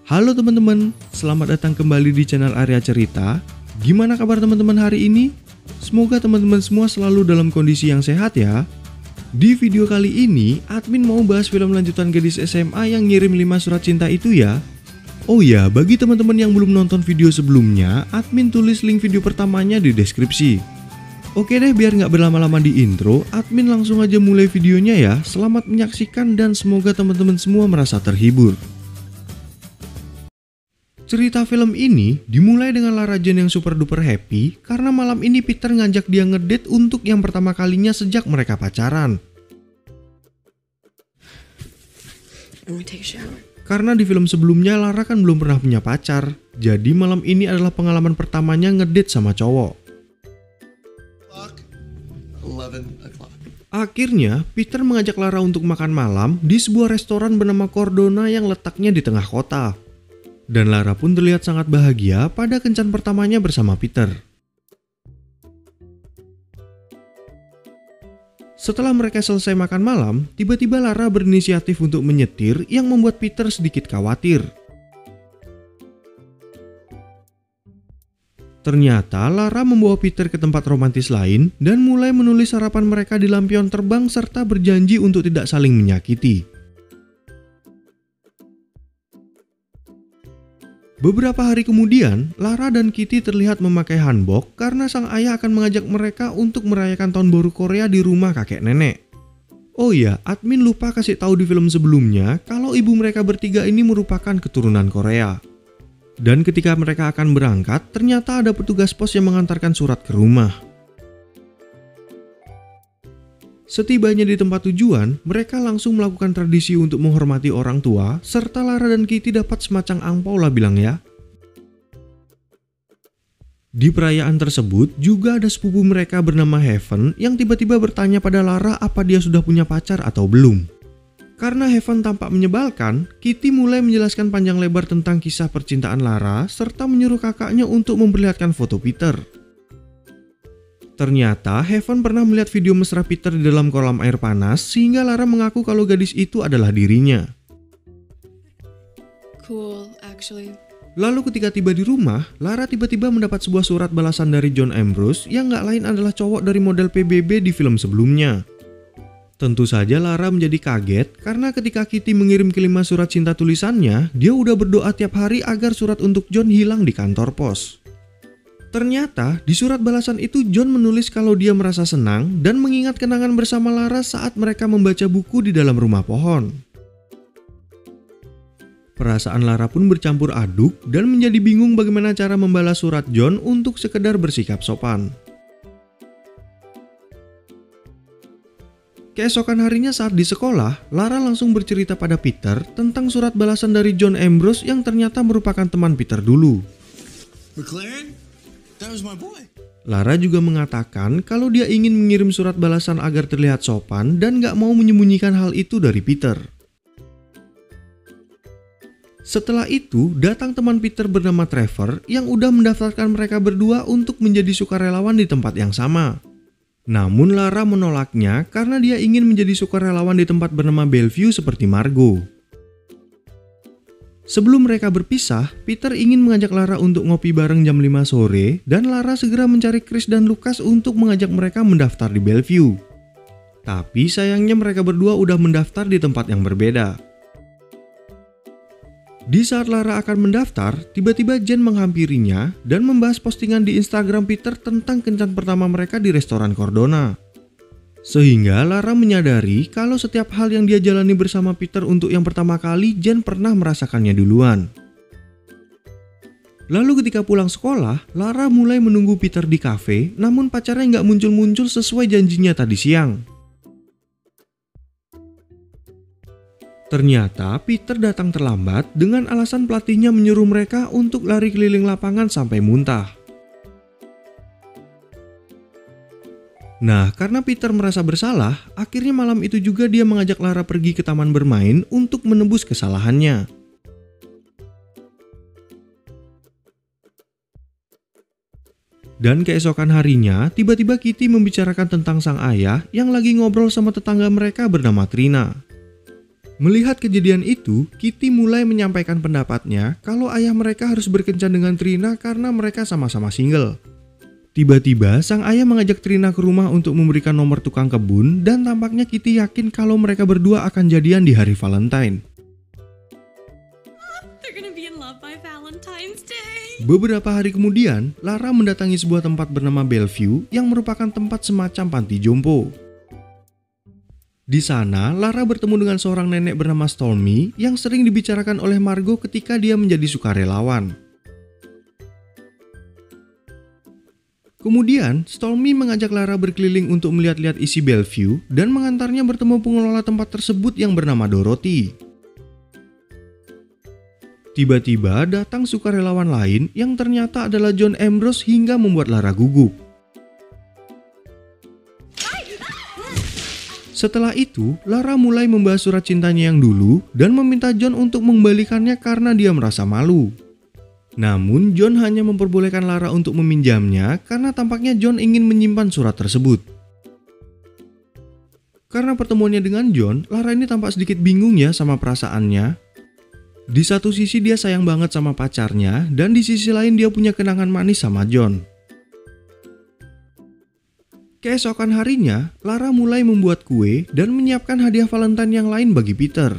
Halo teman-teman, selamat datang kembali di channel Arya Cerita. Gimana kabar teman-teman hari ini? Semoga teman-teman semua selalu dalam kondisi yang sehat ya. Di video kali ini, admin mau bahas film lanjutan gadis SMA yang ngirim 5 surat cinta itu ya. Oh ya, bagi teman-teman yang belum nonton video sebelumnya, admin tulis link video pertamanya di deskripsi. Oke deh, biar nggak berlama-lama di intro, admin langsung aja mulai videonya ya. Selamat menyaksikan dan semoga teman-teman semua merasa terhibur. Cerita film ini dimulai dengan Lara Jean yang super duper happy karena malam ini Peter ngajak dia ngedate untuk yang pertama kalinya sejak mereka pacaran. Karena di film sebelumnya Lara kan belum pernah punya pacar, jadi malam ini adalah pengalaman pertamanya ngedate sama cowok. Akhirnya, Peter mengajak Lara untuk makan malam di sebuah restoran bernama Cordona yang letaknya di tengah kota. Dan Lara pun terlihat sangat bahagia pada kencan pertamanya bersama Peter. Setelah mereka selesai makan malam, tiba-tiba Lara berinisiatif untuk menyetir yang membuat Peter sedikit khawatir. Ternyata Lara membawa Peter ke tempat romantis lain dan mulai menulis harapan mereka di lampion terbang serta berjanji untuk tidak saling menyakiti. Beberapa hari kemudian, Lara dan Kitty terlihat memakai hanbok karena sang ayah akan mengajak mereka untuk merayakan tahun baru Korea di rumah kakek nenek. Oh ya, admin lupa kasih tahu di film sebelumnya kalau ibu mereka bertiga ini merupakan keturunan Korea. Dan ketika mereka akan berangkat, ternyata ada petugas pos yang mengantarkan surat ke rumah. Setibanya di tempat tujuan, mereka langsung melakukan tradisi untuk menghormati orang tua, serta Lara dan Kitty dapat semacam angpau lah bilang ya. Di perayaan tersebut juga ada sepupu mereka bernama Heaven yang tiba-tiba bertanya pada Lara apa dia sudah punya pacar atau belum. Karena Heaven tampak menyebalkan, Kitty mulai menjelaskan panjang lebar tentang kisah percintaan Lara serta menyuruh kakaknya untuk memperlihatkan foto Peter. Ternyata Heaven pernah melihat video mesra Peter di dalam kolam air panas sehingga Lara mengaku kalau gadis itu adalah dirinya. Cool, actually. Lalu ketika tiba di rumah, Lara tiba-tiba mendapat sebuah surat balasan dari John Ambrose yang gak lain adalah cowok dari model PBB di film sebelumnya. Tentu saja Lara menjadi kaget karena ketika Kitty mengirim kelima surat cinta tulisannya, dia udah berdoa tiap hari agar surat untuk John hilang di kantor pos. Ternyata di surat balasan itu John menulis kalau dia merasa senang dan mengingat kenangan bersama Lara saat mereka membaca buku di dalam rumah pohon. Perasaan Lara pun bercampur aduk dan menjadi bingung bagaimana cara membalas surat John untuk sekedar bersikap sopan. Keesokan harinya saat di sekolah, Lara langsung bercerita pada Peter tentang surat balasan dari John Ambrose yang ternyata merupakan teman Peter dulu. Lara juga mengatakan kalau dia ingin mengirim surat balasan agar terlihat sopan dan gak mau menyembunyikan hal itu dari Peter. Setelah itu, datang teman Peter bernama Trevor yang udah mendaftarkan mereka berdua untuk menjadi sukarelawan di tempat yang sama. Namun Lara menolaknya karena dia ingin menjadi sukarelawan di tempat bernama Bellevue seperti Margot. Sebelum mereka berpisah, Peter ingin mengajak Lara untuk ngopi bareng jam 5 sore dan Lara segera mencari Chris dan Lucas untuk mengajak mereka mendaftar di Bellevue. Tapi sayangnya mereka berdua udah mendaftar di tempat yang berbeda. Di saat Lara akan mendaftar, tiba-tiba Jen menghampirinya dan membahas postingan di Instagram Peter tentang kencan pertama mereka di restoran Cordona. Sehingga Lara menyadari kalau setiap hal yang dia jalani bersama Peter untuk yang pertama kali, Jen pernah merasakannya duluan. Lalu ketika pulang sekolah, Lara mulai menunggu Peter di kafe, namun pacarnya nggak muncul-muncul sesuai janjinya tadi siang. Ternyata Peter datang terlambat dengan alasan pelatihnya menyuruh mereka untuk lari keliling lapangan sampai muntah. Nah, karena Peter merasa bersalah, akhirnya malam itu juga dia mengajak Lara pergi ke taman bermain untuk menebus kesalahannya. Dan keesokan harinya, tiba-tiba Kitty membicarakan tentang sang ayah yang lagi ngobrol sama tetangga mereka bernama Trina. Melihat kejadian itu, Kitty mulai menyampaikan pendapatnya kalau ayah mereka harus berkencan dengan Trina karena mereka sama-sama single. Tiba-tiba, sang ayah mengajak Trina ke rumah untuk memberikan nomor tukang kebun dan tampaknya Kitty yakin kalau mereka berdua akan jadian di hari Valentine. Beberapa hari kemudian, Lara mendatangi sebuah tempat bernama Bellevue yang merupakan tempat semacam panti jompo. Di sana, Lara bertemu dengan seorang nenek bernama Stormy yang sering dibicarakan oleh Margot ketika dia menjadi sukarelawan. Kemudian, Stormy mengajak Lara berkeliling untuk melihat-lihat isi Bellevue dan mengantarnya bertemu pengelola tempat tersebut yang bernama Dorothy. Tiba-tiba datang sukarelawan lain yang ternyata adalah John Ambrose hingga membuat Lara gugup. Setelah itu, Lara mulai membahas surat cintanya yang dulu dan meminta John untuk mengembalikannya karena dia merasa malu. Namun, John hanya memperbolehkan Lara untuk meminjamnya karena tampaknya John ingin menyimpan surat tersebut. Karena pertemuannya dengan John, Lara ini tampak sedikit bingung ya sama perasaannya. Di satu sisi dia sayang banget sama pacarnya dan di sisi lain dia punya kenangan manis sama John. Keesokan harinya, Lara mulai membuat kue dan menyiapkan hadiah Valentine yang lain bagi Peter.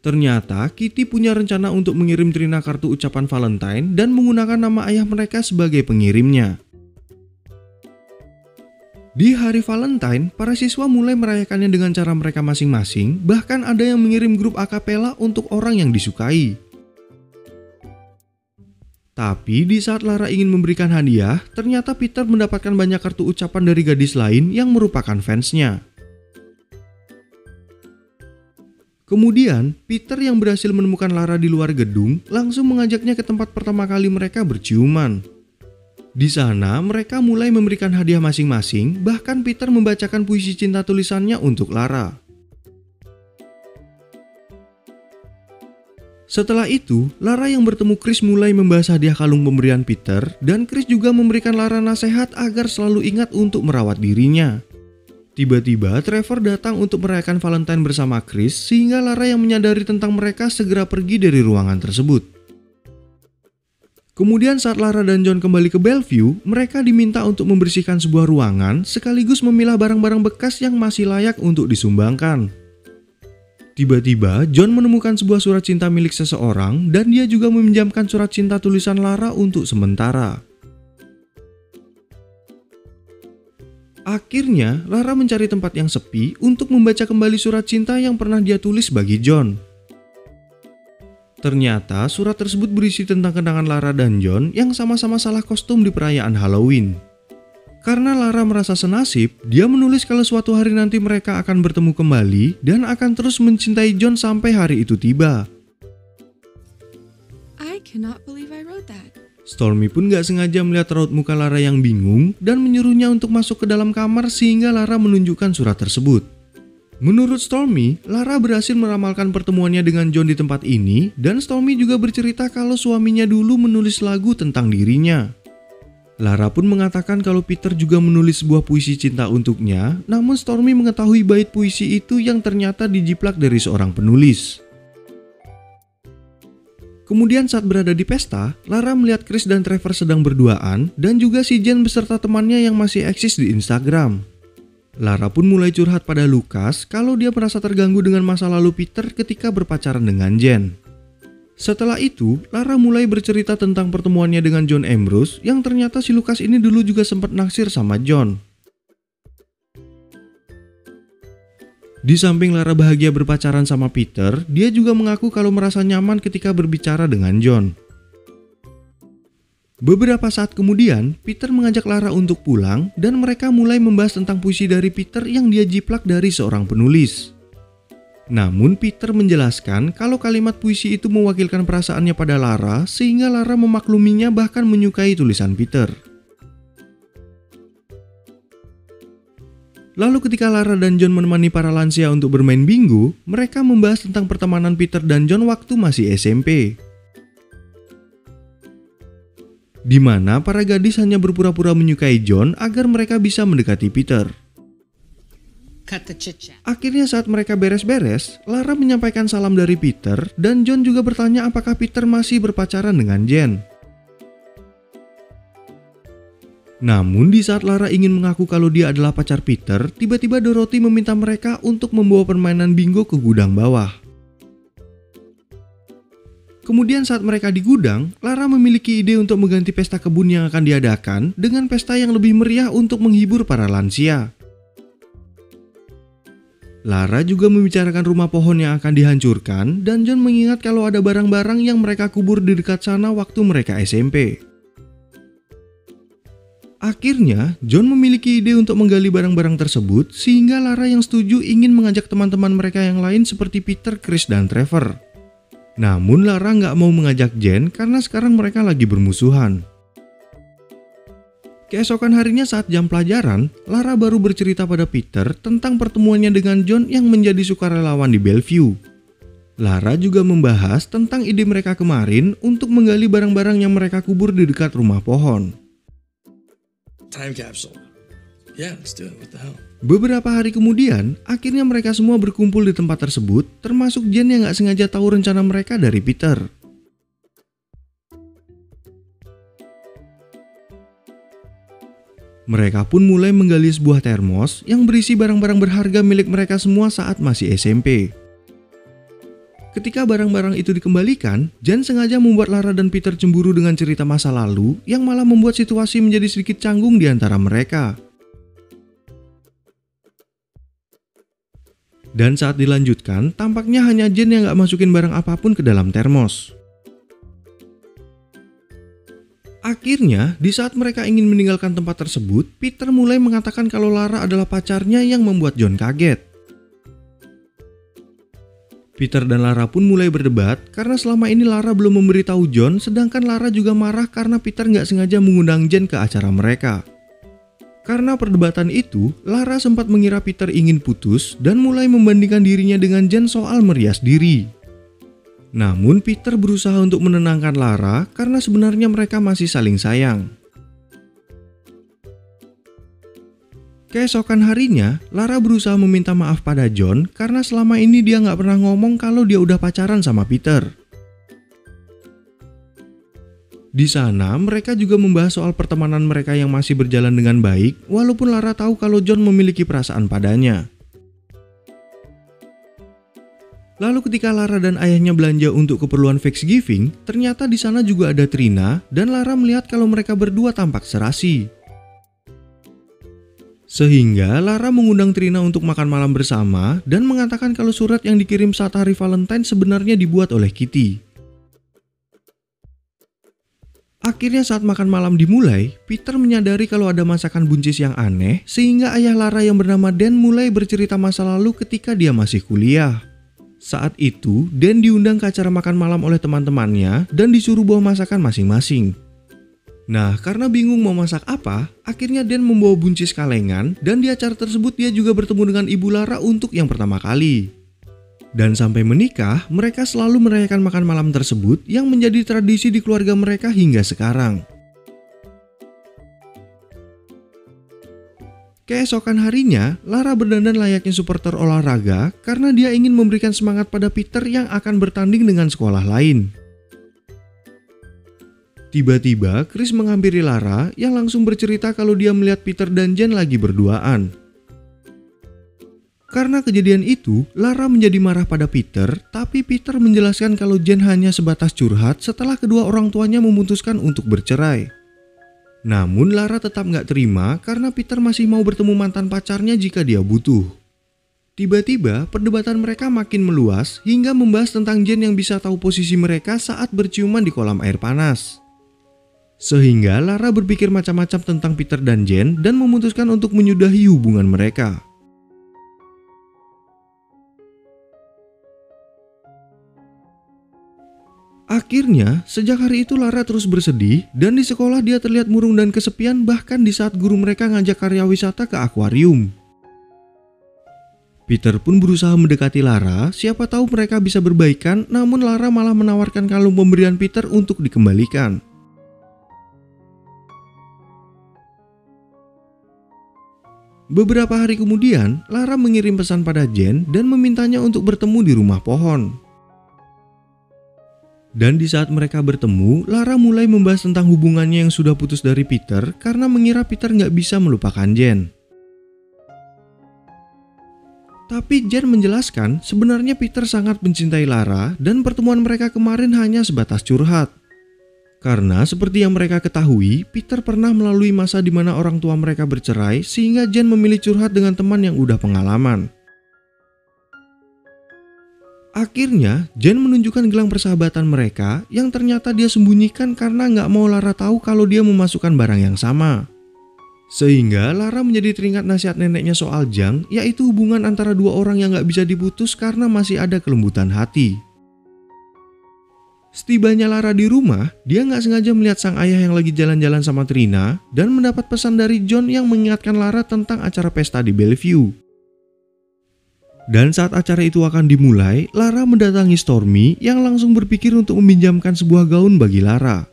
Ternyata, Kitty punya rencana untuk mengirim Trina kartu ucapan Valentine dan menggunakan nama ayah mereka sebagai pengirimnya. Di hari Valentine, para siswa mulai merayakannya dengan cara mereka masing-masing, bahkan ada yang mengirim grup akapela untuk orang yang disukai. Tapi di saat Lara ingin memberikan hadiah, ternyata Peter mendapatkan banyak kartu ucapan dari gadis lain yang merupakan fansnya. Kemudian, Peter yang berhasil menemukan Lara di luar gedung langsung mengajaknya ke tempat pertama kali mereka berciuman. Di sana, mereka mulai memberikan hadiah masing-masing, bahkan Peter membacakan puisi cinta tulisannya untuk Lara. Setelah itu, Lara yang bertemu Chris mulai membahas hadiah kalung pemberian Peter dan Chris juga memberikan Lara nasihat agar selalu ingat untuk merawat dirinya. Tiba-tiba Trevor datang untuk merayakan Valentine bersama Chris sehingga Lara yang menyadari tentang mereka segera pergi dari ruangan tersebut. Kemudian saat Lara dan John kembali ke Bellevue, mereka diminta untuk membersihkan sebuah ruangan sekaligus memilah barang-barang bekas yang masih layak untuk disumbangkan. Tiba-tiba, John menemukan sebuah surat cinta milik seseorang dan dia juga meminjamkan surat cinta tulisan Lara untuk sementara. Akhirnya, Lara mencari tempat yang sepi untuk membaca kembali surat cinta yang pernah dia tulis bagi John. Ternyata, surat tersebut berisi tentang kenangan Lara dan John yang sama-sama salah kostum di perayaan Halloween. Karena Lara merasa senasib, dia menulis kalau suatu hari nanti mereka akan bertemu kembali dan akan terus mencintai John sampai hari itu tiba. I cannot believe I wrote that. Stormy pun gak sengaja melihat raut muka Lara yang bingung dan menyuruhnya untuk masuk ke dalam kamar sehingga Lara menunjukkan surat tersebut. Menurut Stormy, Lara berhasil meramalkan pertemuannya dengan John di tempat ini dan Stormy juga bercerita kalau suaminya dulu menulis lagu tentang dirinya. Lara pun mengatakan kalau Peter juga menulis sebuah puisi cinta untuknya, namun Stormy mengetahui bait puisi itu yang ternyata dijiplak dari seorang penulis. Kemudian saat berada di pesta, Lara melihat Chris dan Trevor sedang berduaan dan juga si Jen beserta temannya yang masih eksis di Instagram. Lara pun mulai curhat pada Lucas kalau dia merasa terganggu dengan masa lalu Peter ketika berpacaran dengan Jen. Setelah itu, Lara mulai bercerita tentang pertemuannya dengan John Ambrose yang ternyata si Lucas ini dulu juga sempat naksir sama John. Di samping Lara bahagia berpacaran sama Peter, dia juga mengaku kalau merasa nyaman ketika berbicara dengan John. Beberapa saat kemudian, Peter mengajak Lara untuk pulang dan mereka mulai membahas tentang puisi dari Peter yang dia jiplak dari seorang penulis. Namun Peter menjelaskan kalau kalimat puisi itu mewakilkan perasaannya pada Lara sehingga Lara memakluminya bahkan menyukai tulisan Peter. Lalu ketika Lara dan John menemani para lansia untuk bermain bingo, mereka membahas tentang pertemanan Peter dan John waktu masih SMP. Di mana para gadis hanya berpura-pura menyukai John agar mereka bisa mendekati Peter. cut the chit-chat. Akhirnya saat mereka beres-beres, Lara menyampaikan salam dari Peter dan John juga bertanya apakah Peter masih berpacaran dengan Jen. Namun di saat Lara ingin mengaku kalau dia adalah pacar Peter, tiba-tiba Dorothy meminta mereka untuk membawa permainan bingo ke gudang bawah. Kemudian saat mereka di gudang, Lara memiliki ide untuk mengganti pesta kebun yang akan diadakan dengan pesta yang lebih meriah untuk menghibur para lansia. Lara juga membicarakan rumah pohon yang akan dihancurkan dan John mengingat kalau ada barang-barang yang mereka kubur di dekat sana waktu mereka SMP. Akhirnya, John memiliki ide untuk menggali barang-barang tersebut sehingga Lara yang setuju ingin mengajak teman-teman mereka yang lain seperti Peter, Chris, dan Trevor. Namun Lara nggak mau mengajak Jen karena sekarang mereka lagi bermusuhan. Keesokan harinya saat jam pelajaran, Lara baru bercerita pada Peter tentang pertemuannya dengan John yang menjadi sukarelawan di Bellevue. Lara juga membahas tentang ide mereka kemarin untuk menggali barang-barang yang mereka kubur di dekat rumah pohon. Time capsule. Yeah, let's do it. What the hell? Beberapa hari kemudian, akhirnya mereka semua berkumpul di tempat tersebut, termasuk Jen yang gak sengaja tahu rencana mereka dari Peter. Mereka pun mulai menggali sebuah termos yang berisi barang-barang berharga milik mereka semua saat masih SMP. Ketika barang-barang itu dikembalikan, Jen sengaja membuat Lara dan Peter cemburu dengan cerita masa lalu yang malah membuat situasi menjadi sedikit canggung di antara mereka. Dan saat dilanjutkan, tampaknya hanya Jen yang gak masukin barang apapun ke dalam termos. Akhirnya, di saat mereka ingin meninggalkan tempat tersebut, Peter mulai mengatakan kalau Lara adalah pacarnya yang membuat John kaget. Peter dan Lara pun mulai berdebat karena selama ini Lara belum memberitahu John, sedangkan Lara juga marah karena Peter nggak sengaja mengundang Jen ke acara mereka. Karena perdebatan itu, Lara sempat mengira Peter ingin putus dan mulai membandingkan dirinya dengan Jen soal merias diri. Namun Peter berusaha untuk menenangkan Lara karena sebenarnya mereka masih saling sayang. Keesokan harinya, Lara berusaha meminta maaf pada John karena selama ini dia nggak pernah ngomong kalau dia udah pacaran sama Peter. Di sana, mereka juga membahas soal pertemanan mereka yang masih berjalan dengan baik, walaupun Lara tahu kalau John memiliki perasaan padanya. Lalu ketika Lara dan ayahnya belanja untuk keperluan Thanksgiving, ternyata di sana juga ada Trina dan Lara melihat kalau mereka berdua tampak serasi. Sehingga Lara mengundang Trina untuk makan malam bersama dan mengatakan kalau surat yang dikirim saat hari Valentine sebenarnya dibuat oleh Kitty. Akhirnya saat makan malam dimulai, Peter menyadari kalau ada masakan buncis yang aneh sehingga ayah Lara yang bernama Dan mulai bercerita masa lalu ketika dia masih kuliah. Saat itu, Dan diundang ke acara makan malam oleh teman-temannya dan disuruh bawa masakan masing-masing. Nah, karena bingung mau masak apa, akhirnya Dan membawa buncis kalengan dan di acara tersebut dia juga bertemu dengan ibu Lara untuk yang pertama kali. Dan sampai menikah, mereka selalu merayakan makan malam tersebut yang menjadi tradisi di keluarga mereka hingga sekarang. Keesokan harinya, Lara berdandan layaknya supporter olahraga karena dia ingin memberikan semangat pada Peter yang akan bertanding dengan sekolah lain. Tiba-tiba, Chris menghampiri Lara yang langsung bercerita kalau dia melihat Peter dan Jen lagi berduaan. Karena kejadian itu, Lara menjadi marah pada Peter, tapi Peter menjelaskan kalau Jen hanya sebatas curhat setelah kedua orang tuanya memutuskan untuk bercerai. Namun Lara tetap nggak terima karena Peter masih mau bertemu mantan pacarnya jika dia butuh. Tiba-tiba, perdebatan mereka makin meluas hingga membahas tentang Jen yang bisa tahu posisi mereka saat berciuman di kolam air panas. Sehingga Lara berpikir macam-macam tentang Peter dan Jen dan memutuskan untuk menyudahi hubungan mereka. Akhirnya, sejak hari itu Lara terus bersedih dan di sekolah dia terlihat murung dan kesepian bahkan di saat guru mereka ngajak karya wisata ke akuarium. Peter pun berusaha mendekati Lara, siapa tahu mereka bisa berbaikan, namun Lara malah menawarkan kalung pemberian Peter untuk dikembalikan. Beberapa hari kemudian, Lara mengirim pesan pada Jen dan memintanya untuk bertemu di rumah pohon. Dan di saat mereka bertemu, Lara mulai membahas tentang hubungannya yang sudah putus dari Peter karena mengira Peter nggak bisa melupakan Jen. Tapi Jen menjelaskan sebenarnya Peter sangat mencintai Lara dan pertemuan mereka kemarin hanya sebatas curhat. Karena seperti yang mereka ketahui, Peter pernah melalui masa di mana orang tua mereka bercerai sehingga Jen memilih curhat dengan teman yang udah pengalaman. Akhirnya, Jen menunjukkan gelang persahabatan mereka yang ternyata dia sembunyikan karena nggak mau Lara tahu kalau dia memasukkan barang yang sama. Sehingga Lara menjadi teringat nasihat neneknya soal Jang, yaitu hubungan antara dua orang yang gak bisa diputus karena masih ada kelembutan hati. Setibanya Lara di rumah, dia gak sengaja melihat sang ayah yang lagi jalan-jalan sama Trina dan mendapat pesan dari John yang mengingatkan Lara tentang acara pesta di Bellevue. Dan saat acara itu akan dimulai, Lara mendatangi Stormy yang langsung berpikir untuk meminjamkan sebuah gaun bagi Lara.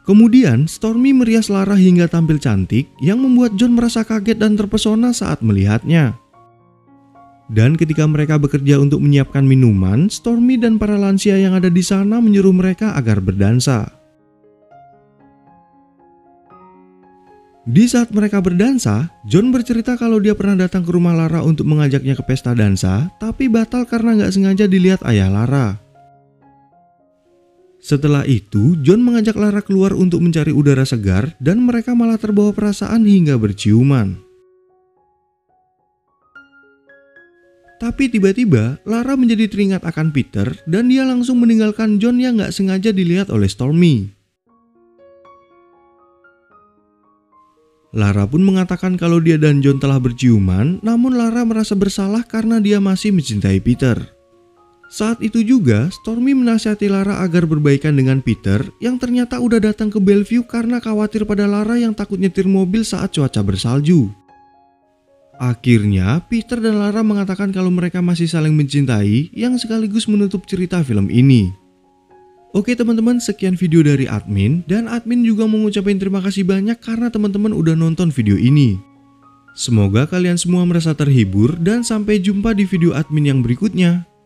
Kemudian, Stormy merias Lara hingga tampil cantik yang membuat John merasa kaget dan terpesona saat melihatnya. Dan ketika mereka bekerja untuk menyiapkan minuman, Stormy dan para lansia yang ada di sana menyuruh mereka agar berdansa. Di saat mereka berdansa, John bercerita kalau dia pernah datang ke rumah Lara untuk mengajaknya ke pesta dansa, tapi batal karena nggak sengaja dilihat ayah Lara. Setelah itu, John mengajak Lara keluar untuk mencari udara segar dan mereka malah terbawa perasaan hingga berciuman. Tapi tiba-tiba, Lara menjadi teringat akan Peter dan dia langsung meninggalkan John yang gak sengaja dilihat oleh Stormy. Lara pun mengatakan kalau dia dan John telah berciuman, namun Lara merasa bersalah karena dia masih mencintai Peter. Saat itu juga, Stormy menasihati Lara agar berbaikan dengan Peter yang ternyata udah datang ke Bellevue karena khawatir pada Lara yang takut nyetir mobil saat cuaca bersalju. Akhirnya, Peter dan Lara mengatakan kalau mereka masih saling mencintai yang sekaligus menutup cerita film ini. Oke teman-teman, sekian video dari admin dan admin juga mau ngucapin terima kasih banyak karena teman-teman udah nonton video ini. Semoga kalian semua merasa terhibur dan sampai jumpa di video admin yang berikutnya.